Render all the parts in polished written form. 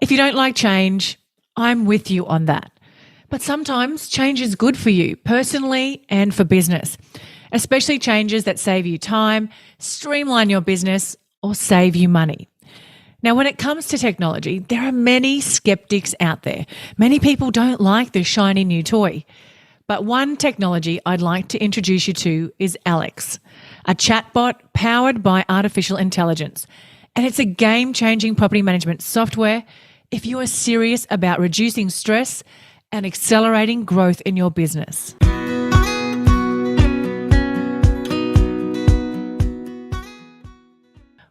If you don't like change, I'm with you on that. But sometimes change is good for you personally and for business, especially changes that save you time, streamline your business, or save you money. Now, when it comes to technology, there are many skeptics out there. Many people don't like the shiny new toy. But one technology I'd like to introduce you to is Alex, a chatbot powered by artificial intelligence. And it's a game-changing property management software if you are serious about reducing stress and accelerating growth in your business.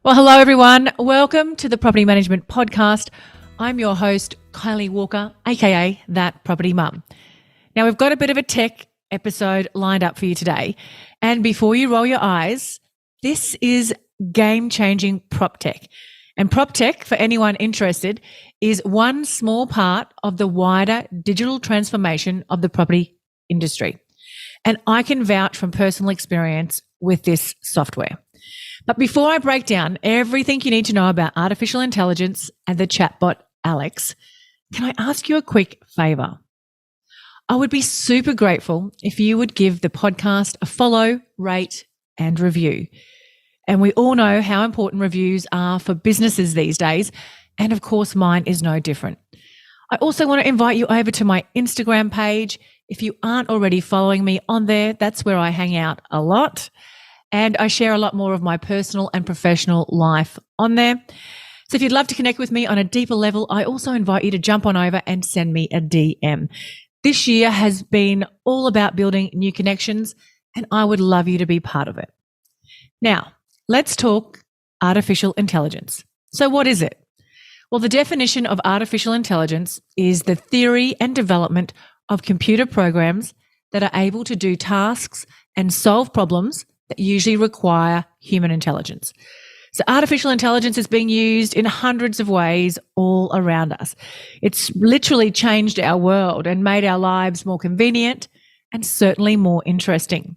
Well, hello everyone. Welcome to the Property Management Podcast. I'm your host, Kylie Walker, aka That Property Mum. Now, we've got a bit of a tech episode lined up for you today. And before you roll your eyes, this is game-changing Proptech. And Proptech, for anyone interested, is one small part of the wider digital transformation of the property industry. And I can vouch from personal experience with this software. But before I break down everything you need to know about artificial intelligence and the chatbot Alex, can I ask you a quick favor? I would be super grateful if you would give the podcast a follow, rate, and review. And we all know how important reviews are for businesses these days. And of course, mine is no different. I also want to invite you over to my Instagram page. If you aren't already following me on there, that's where I hang out a lot. And I share a lot more of my personal and professional life on there. So if you'd love to connect with me on a deeper level, I also invite you to jump on over and send me a DM. This year has been all about building new connections, and I would love you to be part of it. Now, let's talk artificial intelligence. So what is it? Well, the definition of artificial intelligence is the theory and development of computer programs that are able to do tasks and solve problems that usually require human intelligence. So artificial intelligence is being used in hundreds of ways all around us. It's literally changed our world and made our lives more convenient and certainly more interesting.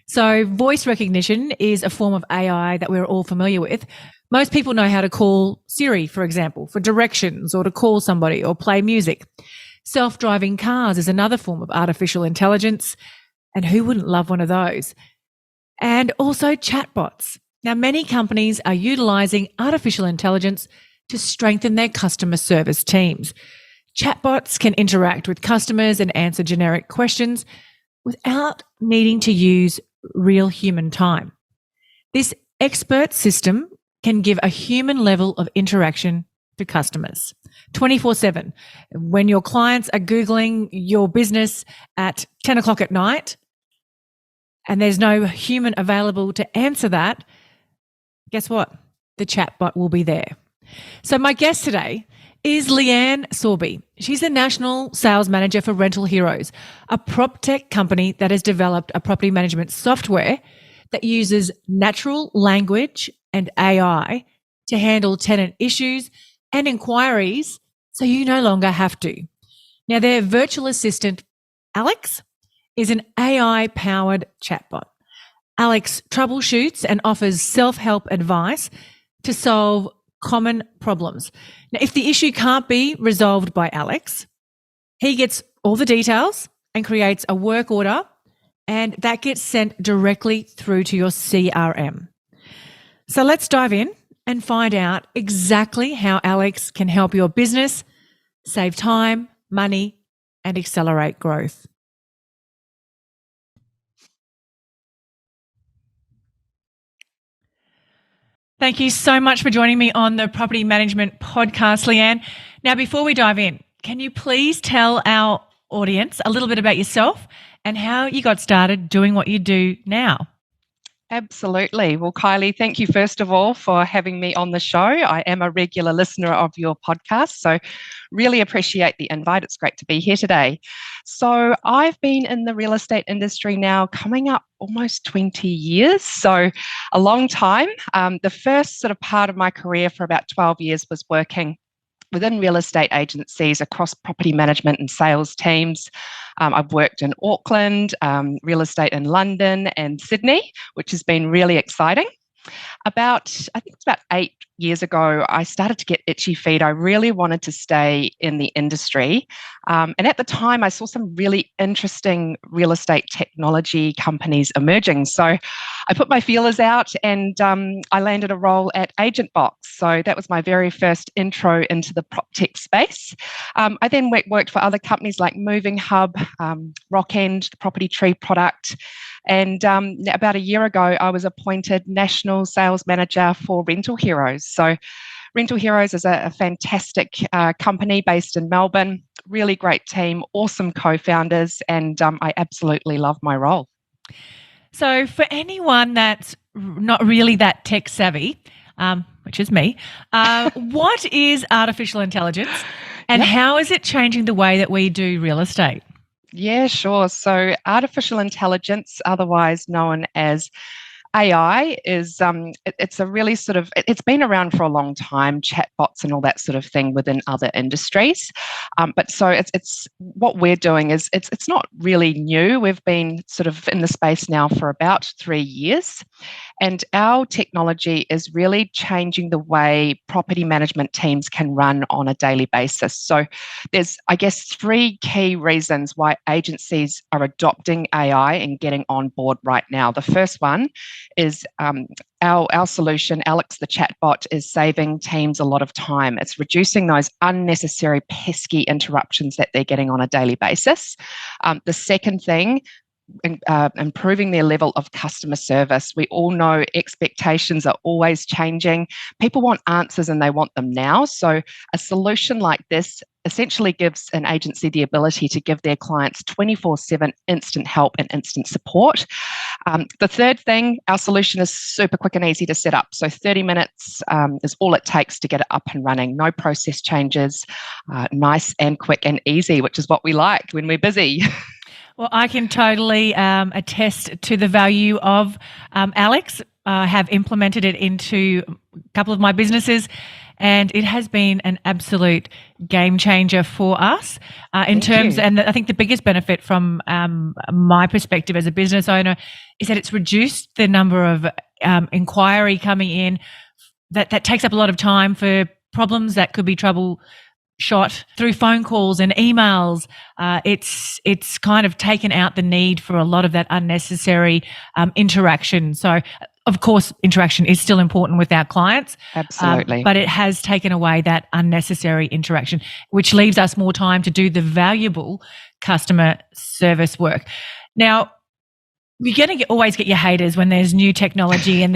So voice recognition is a form of AI that we're all familiar with. Most people know how to call Siri, for example, for directions or to call somebody or play music. Self-driving cars is another form of artificial intelligence. And who wouldn't love one of those? And also chatbots. Now, many companies are utilizing artificial intelligence to strengthen their customer service teams. Chatbots can interact with customers and answer generic questions without needing to use real human time. This expert system can give a human level of interaction to customers 24/7. When your clients are Googling your business at 10 o'clock at night and there's no human available to answer that, guess what? The chatbot will be there. So my guest today is Leanne Sorby. She's the National Sales Manager for Rental Heroes, a Proptech company that has developed a property management software that uses natural language and AI to handle tenant issues and inquiries so you no longer have to. Now, their virtual assistant, Alex, is an AI-powered chatbot. Alex troubleshoots and offers self-help advice to solve common problems. Now, if the issue can't be resolved by Alex, he gets all the details and creates a work order, and that gets sent directly through to your CRM. So let's dive in and find out exactly how Alex can help your business save time, money, and accelerate growth. Thank you so much for joining me on the Property Management Podcast, Leanne. Now, before we dive in, can you please tell our audience a little bit about yourself and how you got started doing what you do now? Absolutely. Well, Kylie, thank you first of all for having me on the show. I am a regular listener of your podcast, so really appreciate the invite. It's great to be here today. So I've been in the real estate industry now coming up almost 20 years, so a long time. The first sort of part of my career for about 12 years was working within real estate agencies across property management and sales teams. I've worked in Auckland, real estate in London and Sydney, which has been really exciting. I think it's about 8 years ago, I started to get itchy feet. I really wanted to stay in the industry. And at the time, I saw some really interesting real estate technology companies emerging. So I put my feelers out and I landed a role at AgentBox. So that was my very first intro into the Proptech space. I then worked for other companies like Moving Hub, Rockend, the Property Tree product. And about a year ago, I was appointed National Sales Manager for Rental Heroes. So Rental Heroes is a fantastic company based in Melbourne, really great team, awesome co-founders, and I absolutely love my role. So for anyone that's not really that tech savvy, which is me, what is artificial intelligence and how is it changing the way that we do real estate? Yeah, sure. So artificial intelligence, otherwise known as AI, is it's a really sort of it's been around for a long time, chatbots and all that sort of thing within other industries. But so it's what we're doing is it's not really new. We've been sort of in the space now for about 3 years, and our technology is really changing the way property management teams can run on a daily basis. So there's, I guess, 3 key reasons why agencies are adopting AI and getting on board right now. The first one is our solution, Alex, the chatbot, is saving teams a lot of time. It's reducing those unnecessary pesky interruptions that they're getting on a daily basis. The second thing, improving their level of customer service. We all know expectations are always changing. People want answers and they want them now. So a solution like this essentially gives an agency the ability to give their clients 24/7 instant help and instant support. The third thing, our solution is super quick and easy to set up. So 30 minutes is all it takes to get it up and running. No process changes, nice and quick and easy, which is what we like when we're busy. Well, I can totally attest to the value of Alex. I have implemented it into a couple of my businesses, and it has been an absolute game changer for us in terms. And I think the biggest benefit from my perspective as a business owner is that it's reduced the number of inquiry coming in. That takes up a lot of time for problems that could be shot through phone calls and emails. It's kind of taken out the need for a lot of that unnecessary interaction. So, of course, interaction is still important with our clients. Absolutely. But it has taken away that unnecessary interaction, which leaves us more time to do the valuable customer service work. Now, you're going to always get your haters when there's new technology and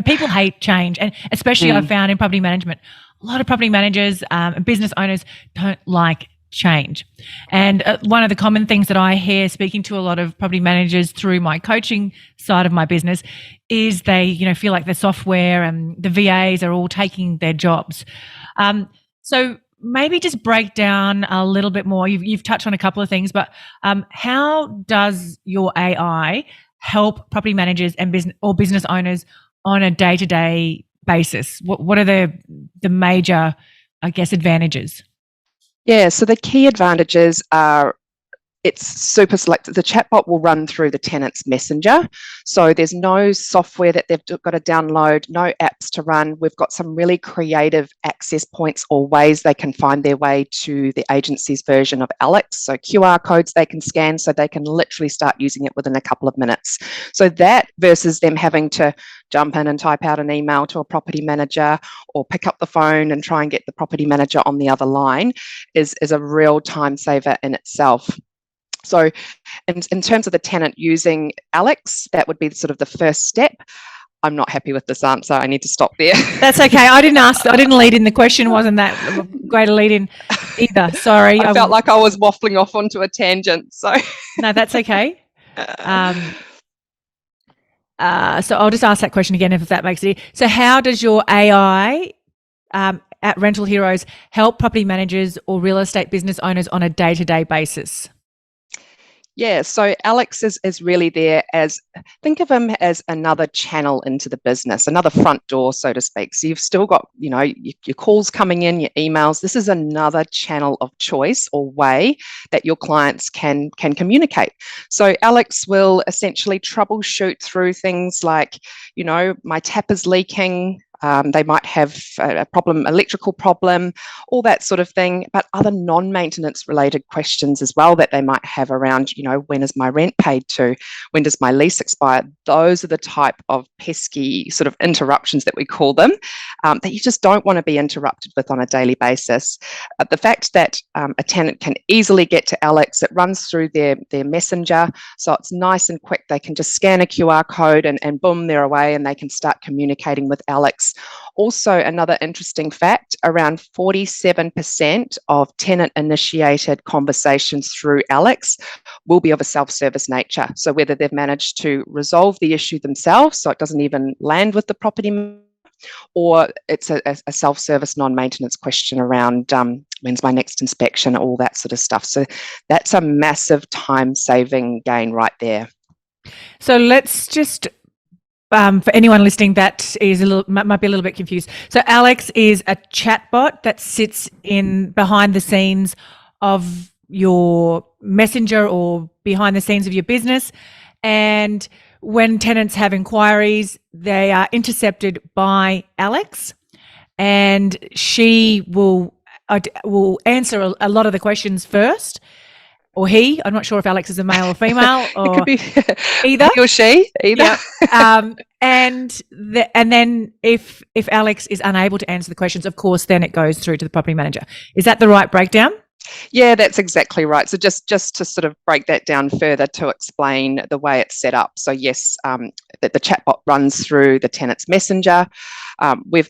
people hate change. And especially I've found in property management, a lot of property managers and business owners don't like change. And one of the common things that I hear speaking to a lot of property managers through my coaching side of my business is they, feel like the software and the VAs are all taking their jobs. So maybe just break down a little bit more. You've touched on a couple of things, but how does your AI help property managers and business owners on a day-to-day basis? What are the major, I guess, advantages? Yeah, so the key advantages are it's super selective. The chatbot will run through the tenant's messenger. So there's no software that they've got to download, no apps to run. We've got some really creative access points or ways they can find their way to the agency's version of Alex. So QR codes they can scan so they can literally start using it within a couple of minutes. So that versus them having to jump in and type out an email to a property manager or pick up the phone and try and get the property manager on the other line is a real time saver in itself. So in terms of the tenant using Alex, that would be sort of the first step. I'm not happy with this answer. I need to stop there. That's okay. I didn't lead in. The question wasn't that great a lead in either. Sorry. I felt like I was waffling off onto a tangent. So no, that's okay. So I'll just ask that question again if that makes it. So how does your AI at Rental Heroes help property managers or real estate business owners on a day-to-day basis? Yeah, so Alex is really there as, think of him as another channel into the business, another front door, so to speak. So you've still got, your calls coming in, your emails. This is another channel of choice or way that your clients can communicate. So Alex will essentially troubleshoot through things like, my tap is leaking. They might have a problem, electrical problem, all that sort of thing, but other non-maintenance related questions as well that they might have around, when is my rent paid to? When does my lease expire? Those are the type of pesky sort of interruptions that we call them, that you just don't want to be interrupted with on a daily basis. The fact that a tenant can easily get to Alex, it runs through their messenger, so it's nice and quick. They can just scan a QR code and boom, they're away, and they can start communicating with Alex. Also, another interesting fact, around 47% of tenant-initiated conversations through Alex will be of a self-service nature. So whether they've managed to resolve the issue themselves, so it doesn't even land with the property, or it's a self-service non-maintenance question around when's my next inspection, all that sort of stuff. So that's a massive time-saving gain right there. So let's just, for anyone listening that is might be a little bit confused. So Alex is a chatbot that sits in behind the scenes of your messenger or behind the scenes of your business. And when tenants have inquiries, they are intercepted by Alex, and she will answer a lot of the questions first. Or he, I'm not sure if Alex is a male or female, or it could be either. He or she, either. Yep. And then if Alex is unable to answer the questions, of course, then it goes through to the property manager. Is that the right breakdown? Yeah, that's exactly right. So just to sort of break that down further to explain the way it's set up. So yes, that the chatbot runs through the tenant's messenger. We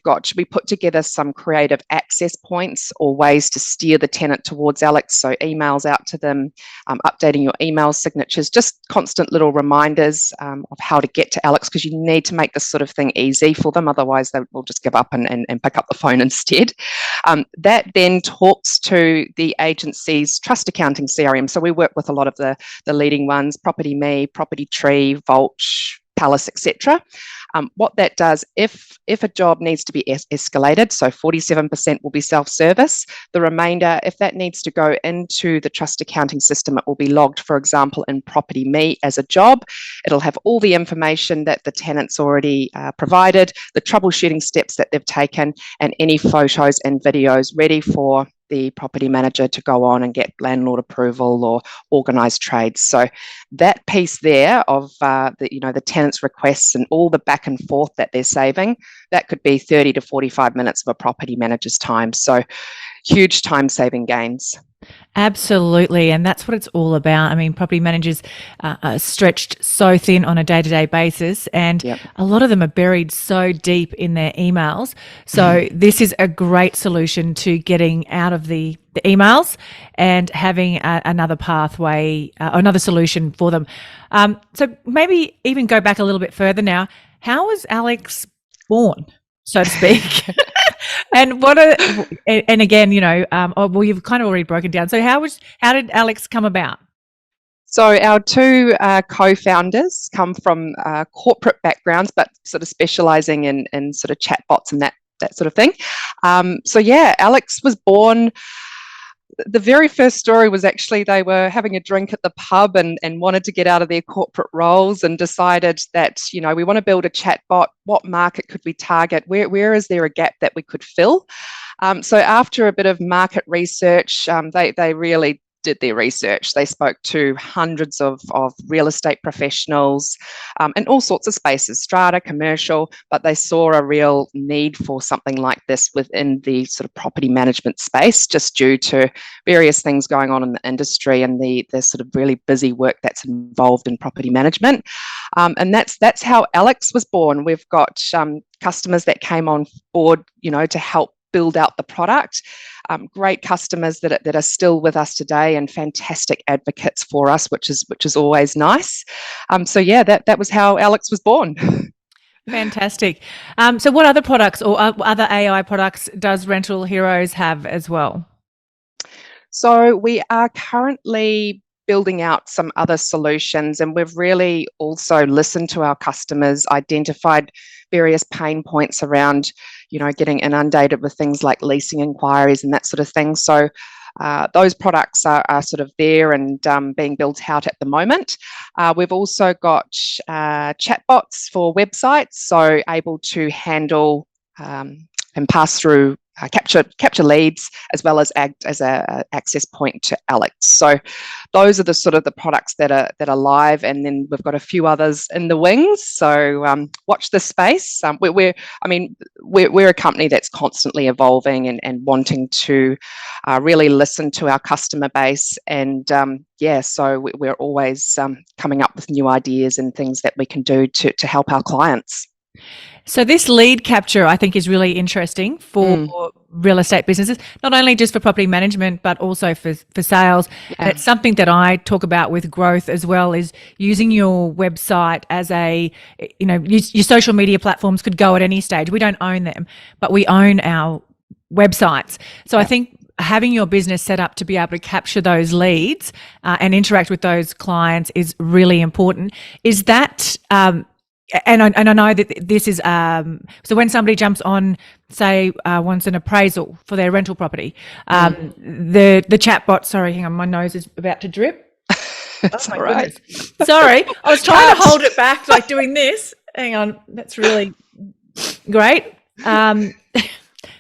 put together some creative access points or ways to steer the tenant towards Alex. So emails out to them, updating your email signatures, just constant little reminders of how to get to Alex, because you need to make this sort of thing easy for them. Otherwise, they will just give up and pick up the phone instead. That then talks to the agency's trust accounting CRM. So we work with a lot of the leading ones, Property Me, Property Tree, Vulch, Palace, etc. What that does, if a job needs to be escalated, so 47% will be self-service. The remainder, if that needs to go into the trust accounting system, it will be logged, for example, in Property Me as a job. It'll have all the information that the tenant's already provided, the troubleshooting steps that they've taken, and any photos and videos ready for the property manager to go on and get landlord approval or organise trades. So that piece there of the tenant's requests and all the back and forth that they're saving, that could be 30 to 45 minutes of a property manager's time. So huge time saving gains. Absolutely. And that's what it's all about. I mean, property managers are stretched so thin on a day-to-day basis, and a lot of them are buried so deep in their emails. So this is a great solution to getting out of the emails and having another pathway, another solution for them. So maybe even go back a little bit further now. How was Alex born, so to speak? And again, well, you've kind of already broken down. So how did Alex come about? So our two co-founders come from corporate backgrounds, but sort of specialising in sort of chatbots and that sort of thing. So yeah, Alex was born. The very first story was actually they were having a drink at the pub and wanted to get out of their corporate roles and decided that, we want to build a chatbot. What market could we target? Where is there a gap that we could fill? So after a bit of market research, they really did their research. They spoke to hundreds of real estate professionals in all sorts of spaces, strata, commercial, but they saw a real need for something like this within the sort of property management space, just due to various things going on in the industry and the sort of really busy work that's involved in property management. And that's how Alex was born. We've got customers that came on board, to help build out the product. Great customers that are still with us today and fantastic advocates for us, which is always nice. So yeah, that was how Alex was born. Fantastic. So what other products or other AI products does Rental Heroes have as well? So we are currently building out some other solutions, and we've really also listened to our customers, identified various pain points around, getting inundated with things like leasing inquiries and that sort of thing. So those products are sort of there and being built out at the moment. We've also got chatbots for websites, so able to handle and pass through capture leads, as well as act as a access point to Alex. So those are the sort of the products that are live, and then we've got a few others in the wings. So watch this space. We're a company that's constantly evolving and wanting to really listen to our customer base, and so we're always coming up with new ideas and things that we can do to help our clients. So this lead capture, I think, is really interesting for real estate businesses, not only just for property management, but also for sales. Yeah. And it's something that I talk about with growth as well, is using your website as your social media platforms could go at any stage. We don't own them, but we own our websites. So I think having your business set up to be able to capture those leads and interact with those clients is really important. Is that... And I know that this is so when somebody jumps on, say, wants an appraisal for their rental property, the chatbot. Sorry, hang on, my nose is about to drip. It's all right. Goodness. Sorry, I was trying to hold it back, like doing this. Hang on, that's really great.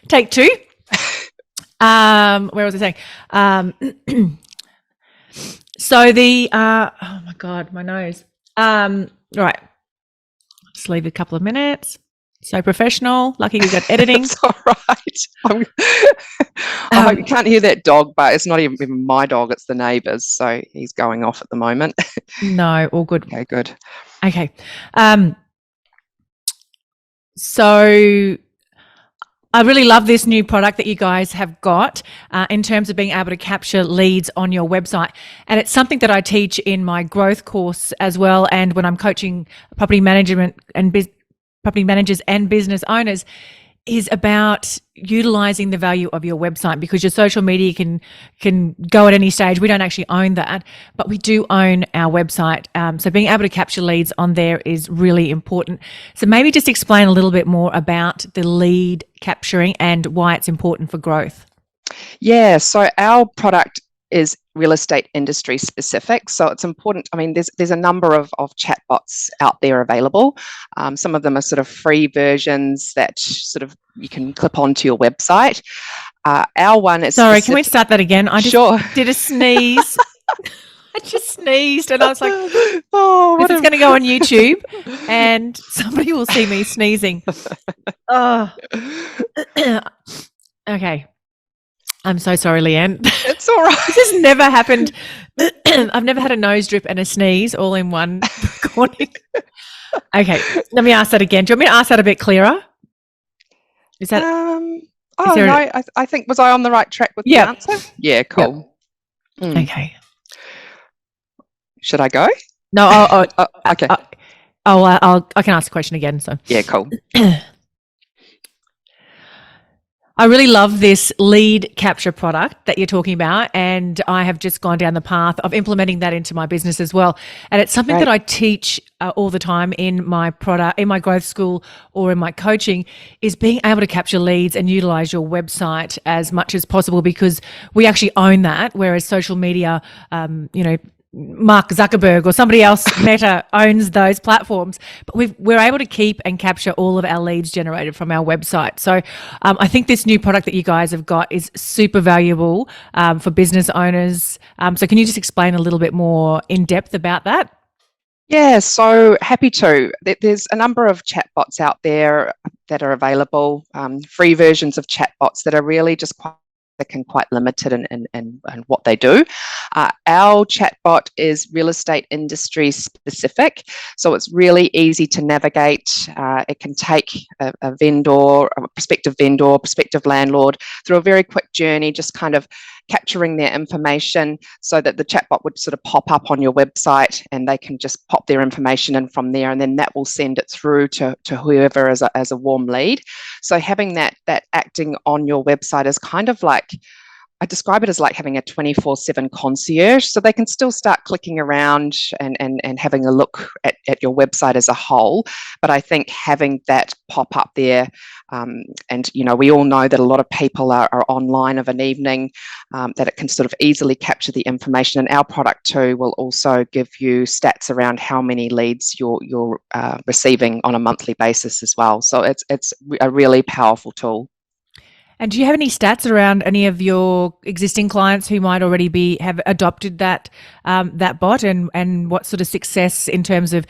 Take two. Where was I saying? So the oh my God, my nose. Right. Just leave a couple of minutes. So professional. Lucky we got editing. It's all right. I hope you can't hear that dog, but it's not even my dog, it's the neighbour's. So he's going off at the moment. No, all good. Okay, good. Okay. So I really love this new product that you guys have got in terms of being able to capture leads on your website. And it's something that I teach in my growth course as well. And when I'm coaching property management and property managers and business owners, is about utilizing the value of your website, because your social media can go at any stage. We don't actually own that, but we do own our website. So being able to capture leads on there is really important. So maybe just explain a little bit more about the lead capturing and why it's important for growth. Yeah, so our product is real estate industry specific. So it's important. I mean, there's a number of chatbots out there available. Some of them are sort of free versions that sort of you can clip onto your website. Our one is... Sorry, can we start that again? I just Sure. did a sneeze. I just sneezed and I was like, oh, this is going to go on YouTube and somebody will see me sneezing. Oh. Okay. I'm so sorry, Leanne. It's all right. This has never happened. I've never had a nose drip and a sneeze all in one recording. Okay, let me ask that again. Do you want me to ask that a bit clearer? Is that... I think, was I on the right track with the answer? Yeah, cool. Yep. Okay. Should I go? No, okay. I can ask the question again. So yeah, cool. I really love this lead capture product that you're talking about, and I have just gone down the path of implementing that into my business as well. And it's something that I teach all the time in my product, in my growth school, or in my coaching, is being able to capture leads and utilize your website as much as possible, because we actually own that, whereas social media, Mark Zuckerberg or somebody else, Meta, owns those platforms, but we're able to keep and capture all of our leads generated from our website. So I think this new product that you guys have got is super valuable for business owners. So can you just explain a little bit more in depth about that? Yeah, so happy to. There's a number of chatbots out there that are available, free versions of chatbots that are really just quite limited in what they do. Our chatbot is real estate industry specific, so it's really easy to navigate. It can take a vendor, a prospective landlord through a very quick journey, just kind of capturing their information so that the chatbot would sort of pop up on your website and they can just pop their information in from there, and then that will send it through to whoever as a warm lead. So having that acting on your website is kind of like I describe it as like having a 24/7 concierge. So they can still start clicking around and having a look at your website as a whole. But I think having that pop up there, and we all know that a lot of people are online of an evening, that it can sort of easily capture the information. And our product too will also give you stats around how many leads you're receiving on a monthly basis as well. So it's a really powerful tool. And do you have any stats around any of your existing clients who might already have adopted that bot, and what sort of success in terms of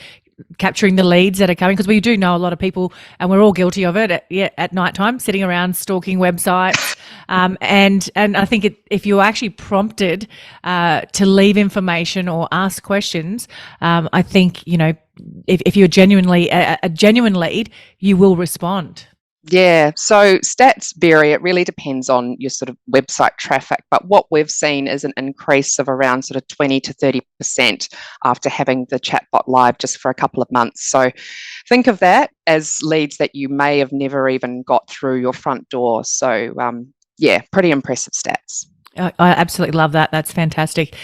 capturing the leads that are coming? Because we do know a lot of people, and we're all guilty of it at night time, sitting around stalking websites. And I think if you're actually prompted to leave information or ask questions, I think if you're genuinely a genuine lead, you will respond. Yeah, so stats vary. It really depends on your sort of website traffic. But what we've seen is an increase of around sort of 20 to 30% after having the chatbot live just for a couple of months. So think of that as leads that you may have never even got through your front door. So yeah, pretty impressive stats. I absolutely love that. That's fantastic.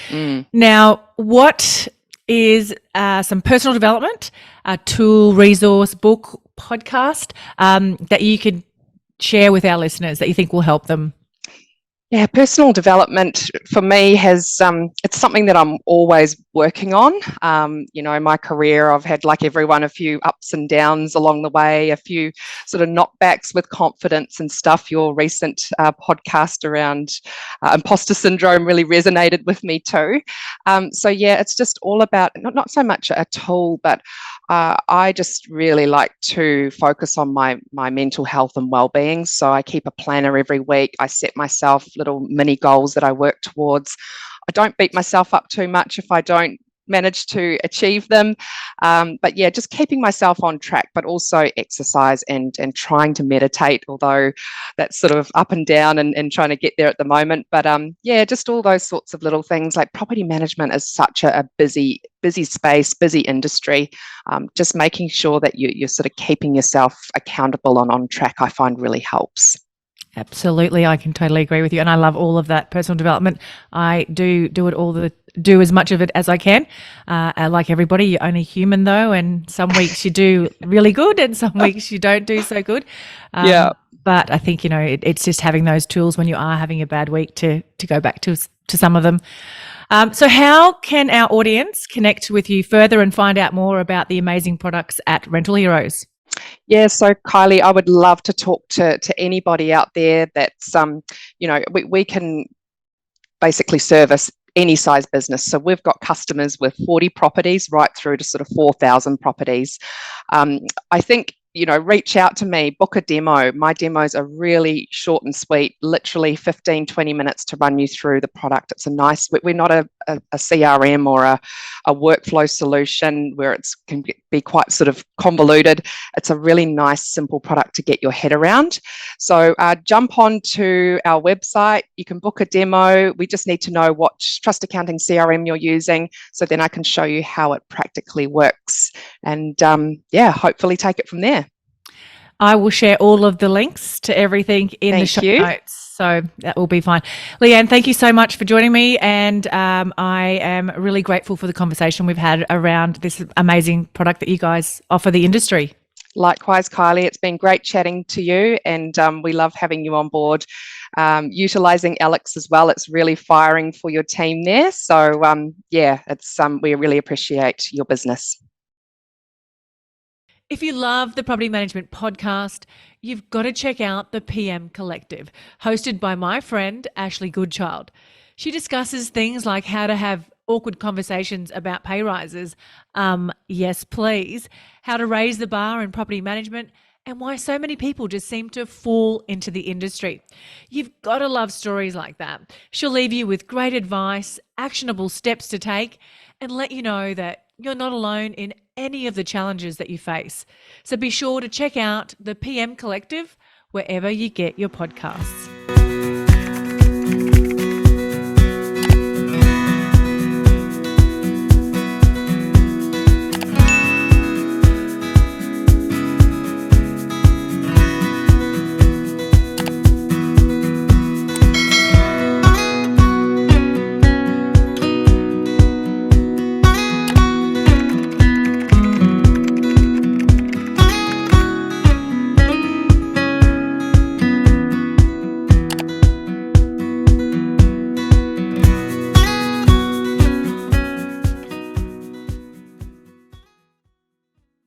Now, what is some personal development, a tool, resource, book, podcast that you could share with our listeners that you think will help them? Yeah, personal development for me has, it's something that I'm always working on. My career, I've had, like everyone, a few ups and downs along the way, a few sort of knockbacks with confidence and stuff. Your recent podcast around imposter syndrome really resonated with me too. So yeah, it's just all about not so much a tool, but I just really like to focus on my mental health and well-being. So I keep a planner every week. I set myself little mini goals that I work towards. I don't beat myself up too much if I don't manage to achieve them. But yeah, just keeping myself on track, but also exercise and trying to meditate, although that's sort of up and down and trying to get there at the moment. But yeah, just all those sorts of little things. Like property management is such a busy space, busy industry. Just making sure that you're sort of keeping yourself accountable and on track, I find really helps. Absolutely, I can totally agree with you, and I love all of that personal development. I do as much of it as I can. Like everybody, you're only human though, and some weeks you do really good, and some weeks you don't do so good. Yeah. But I think it's just having those tools when you are having a bad week to go back to some of them. So how can our audience connect with you further and find out more about the amazing products at Rental Heroes? Yeah, so Kylie, I would love to talk to anybody out there that's, we can basically service any size business. So we've got customers with 40 properties right through to sort of 4,000 properties. I think, reach out to me, book a demo. My demos are really short and sweet, literally 15, 20 minutes to run you through the product. It's we're not a CRM or a workflow solution where it can be quite sort of convoluted. It's a really nice, simple product to get your head around. So jump on to our website. You can book a demo. We just need to know what trust accounting CRM you're using, so then I can show you how it practically works. And hopefully take it from there. I will share all of the links to everything in the show notes, so that will be fine. Leanne, thank you so much for joining me, and I am really grateful for the conversation we've had around this amazing product that you guys offer the industry. Likewise, Kylie, it's been great chatting to you, and we love having you on board. Utilising Alex as well, it's really firing for your team there. So we really appreciate your business. If you love the Property Management Podcast, you've got to check out the PM Collective, hosted by my friend, Ashley Goodchild. She discusses things like how to have awkward conversations about pay rises, yes please, how to raise the bar in property management, and why so many people just seem to fall into the industry. You've got to love stories like that. She'll leave you with great advice, actionable steps to take, and let you know that you're not alone in any of the challenges that you face. So be sure to check out the PM Collective wherever you get your podcasts.